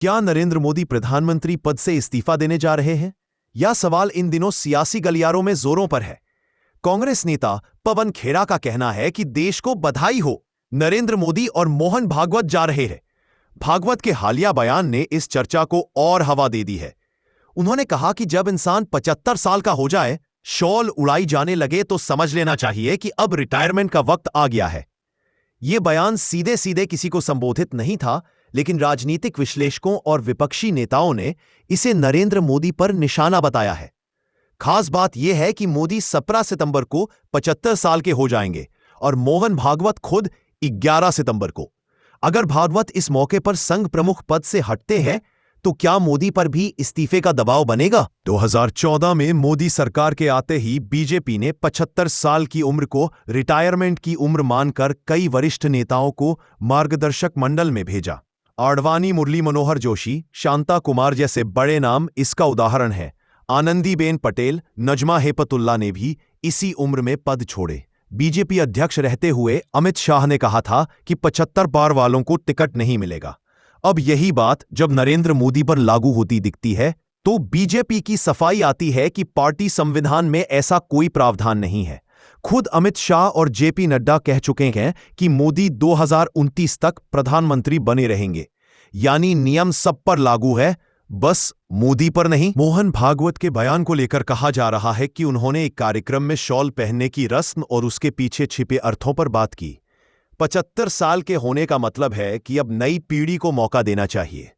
क्या नरेंद्र मोदी प्रधानमंत्री पद से इस्तीफा देने जा रहे हैं? यह सवाल इन दिनों सियासी गलियारों में जोरों पर है। कांग्रेस नेता पवन खेड़ा का कहना है कि देश को बधाई हो, नरेंद्र मोदी और मोहन भागवत जा रहे हैं। भागवत के हालिया बयान ने इस चर्चा को और हवा दे दी है। उन्होंने कहा कि जब इंसान 75 साल का हो जाए, शॉल उड़ाई जाने लगे तो समझ लेना चाहिए कि अब रिटायरमेंट का वक्त आ गया है। यह बयान सीधे सीधे किसी को संबोधित नहीं था, लेकिन राजनीतिक विश्लेषकों और विपक्षी नेताओं ने इसे नरेंद्र मोदी पर निशाना बताया है। खास बात यह है कि मोदी 17 सितंबर को 75 साल के हो जाएंगे और मोहन भागवत खुद 11 सितंबर को। अगर भागवत इस मौके पर संघ प्रमुख पद से हटते हैं तो क्या मोदी पर भी इस्तीफे का दबाव बनेगा? 2014 में मोदी सरकार के आते ही बीजेपी ने 75 साल की उम्र को रिटायरमेंट की उम्र मानकर कई वरिष्ठ नेताओं को मार्गदर्शक मंडल में भेजा। आडवाणी, मुरली मनोहर जोशी, शांता कुमार जैसे बड़े नाम इसका उदाहरण है। आनंदीबेन पटेल, नजमा हेपतुल्ला ने भी इसी उम्र में पद छोड़े। बीजेपी अध्यक्ष रहते हुए अमित शाह ने कहा था कि 75 पार वालों को टिकट नहीं मिलेगा। अब यही बात जब नरेंद्र मोदी पर लागू होती दिखती है तो बीजेपी की सफाई आती है कि पार्टी संविधान में ऐसा कोई प्रावधान नहीं है। खुद अमित शाह और जेपी नड्डा कह चुके हैं कि मोदी 2029 तक प्रधानमंत्री बने रहेंगे, यानी नियम सब पर लागू है, बस मोदी पर नहीं। मोहन भागवत के बयान को लेकर कहा जा रहा है कि उन्होंने एक कार्यक्रम में शॉल पहनने की रस्म और उसके पीछे छिपे अर्थों पर बात की। 75 साल के होने का मतलब है कि अब नई पीढ़ी को मौका देना चाहिए।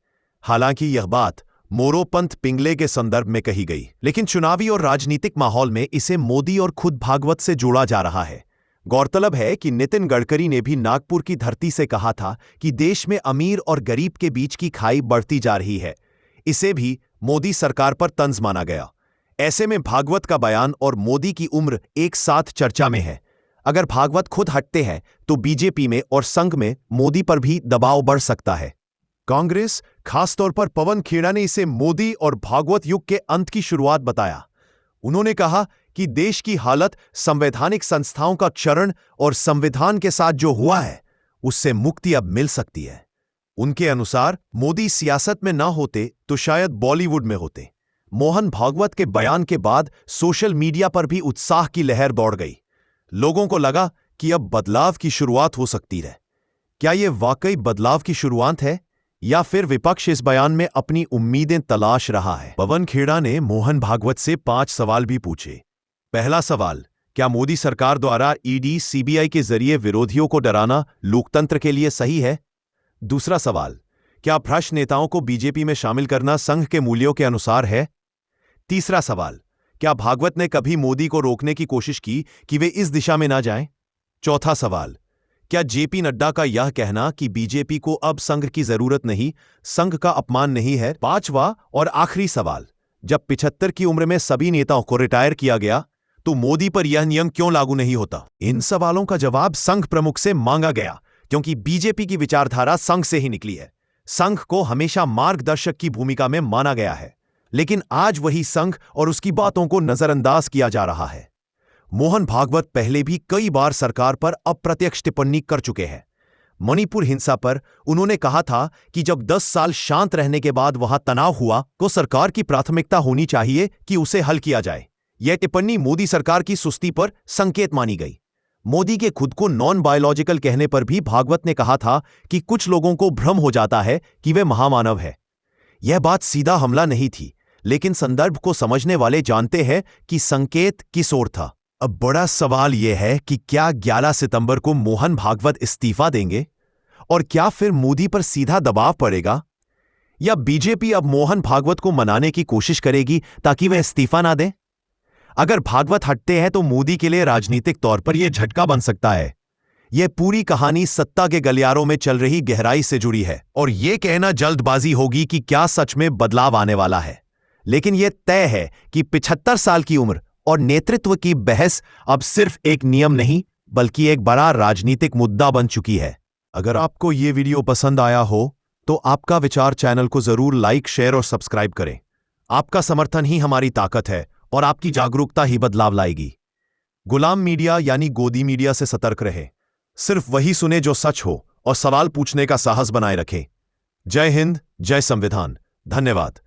हालांकि यह बात मोरोपंत पिंगले के संदर्भ में कही गई, लेकिन चुनावी और राजनीतिक माहौल में इसे मोदी और खुद भागवत से जोड़ा जा रहा है। गौरतलब है कि नितिन गडकरी ने भी नागपुर की धरती से कहा था कि देश में अमीर और गरीब के बीच की खाई बढ़ती जा रही है। इसे भी मोदी सरकार पर तंज माना गया। ऐसे में भागवत का बयान और मोदी की उम्र एक साथ चर्चा में है। अगर भागवत खुद हटते हैं तो बीजेपी में और संघ में मोदी पर भी दबाव बढ़ सकता है। कांग्रेस, खासतौर पर पवन खेड़ा ने इसे मोदी और भागवत युग के अंत की शुरुआत बताया। उन्होंने कहा कि देश की हालत संवैधानिक संस्थाओं का क्षरण और संविधान के साथ जो हुआ है उससे मुक्ति अब मिल सकती है। उनके अनुसार मोदी सियासत में ना होते तो शायद बॉलीवुड में होते। मोहन भागवत के बयान के बाद सोशल मीडिया पर भी उत्साह की लहर दौड़ गई। लोगों को लगा कि अब बदलाव की शुरुआत हो सकती है। क्या यह वाकई बदलाव की शुरुआत है या फिर विपक्ष इस बयान में अपनी उम्मीदें तलाश रहा है? पवन खेड़ा ने मोहन भागवत से 5 सवाल भी पूछे। पहला सवाल, क्या मोदी सरकार द्वारा ईडी, सीबीआई के जरिए विरोधियों को डराना लोकतंत्र के लिए सही है? दूसरा सवाल, क्या भ्रष्ट नेताओं को बीजेपी में शामिल करना संघ के मूल्यों के अनुसार है? तीसरा सवाल, क्या भागवत ने कभी मोदी को रोकने की कोशिश की कि वे इस दिशा में ना जाएं? चौथा सवाल, क्या जेपी नड्डा का यह कहना कि बीजेपी को अब संघ की जरूरत नहीं, संघ का अपमान नहीं है? पांचवा और आखिरी सवाल, जब 75 की उम्र में सभी नेताओं को रिटायर किया गया तो मोदी पर यह नियम क्यों लागू नहीं होता? इन सवालों का जवाब संघ प्रमुख से मांगा गया, क्योंकि बीजेपी की विचारधारा संघ से ही निकली है। संघ को हमेशा मार्गदर्शक की भूमिका में माना गया है, लेकिन आज वही संघ और उसकी बातों को नजरअंदाज किया जा रहा है। मोहन भागवत पहले भी कई बार सरकार पर अप्रत्यक्ष टिप्पणी कर चुके हैं। मणिपुर हिंसा पर उन्होंने कहा था कि जब 10 साल शांत रहने के बाद वहां तनाव हुआ तो सरकार की प्राथमिकता होनी चाहिए कि उसे हल किया जाए। यह टिप्पणी मोदी सरकार की सुस्ती पर संकेत मानी गई। मोदी के खुद को नॉन बायोलॉजिकल कहने पर भी भागवत ने कहा था कि कुछ लोगों को भ्रम हो जाता है कि वे महामानव है। यह बात सीधा हमला नहीं थी, लेकिन संदर्भ को समझने वाले जानते हैं कि संकेत किस ओर था। अब बड़ा सवाल यह है कि क्या 11 सितंबर को मोहन भागवत इस्तीफा देंगे और क्या फिर मोदी पर सीधा दबाव पड़ेगा, या बीजेपी अब मोहन भागवत को मनाने की कोशिश करेगी ताकि वह इस्तीफा ना दें? अगर भागवत हटते हैं तो मोदी के लिए राजनीतिक तौर पर यह झटका बन सकता है। यह पूरी कहानी सत्ता के गलियारों में चल रही गहराई से जुड़ी है और यह कहना जल्दबाजी होगी कि क्या सच में बदलाव आने वाला है। लेकिन यह तय है कि 75 साल की उम्र और नेतृत्व की बहस अब सिर्फ एक नियम नहीं बल्कि एक बड़ा राजनीतिक मुद्दा बन चुकी है। अगर आपको यह वीडियो पसंद आया हो तो आपका विचार चैनल को जरूर लाइक, शेयर और सब्सक्राइब करें। आपका समर्थन ही हमारी ताकत है और आपकी जागरूकता ही बदलाव लाएगी। गुलाम मीडिया यानी गोदी मीडिया से सतर्क रहे। सिर्फ वही सुने जो सच हो और सवाल पूछने का साहस बनाए रखें। जय हिंद, जय संविधान। धन्यवाद।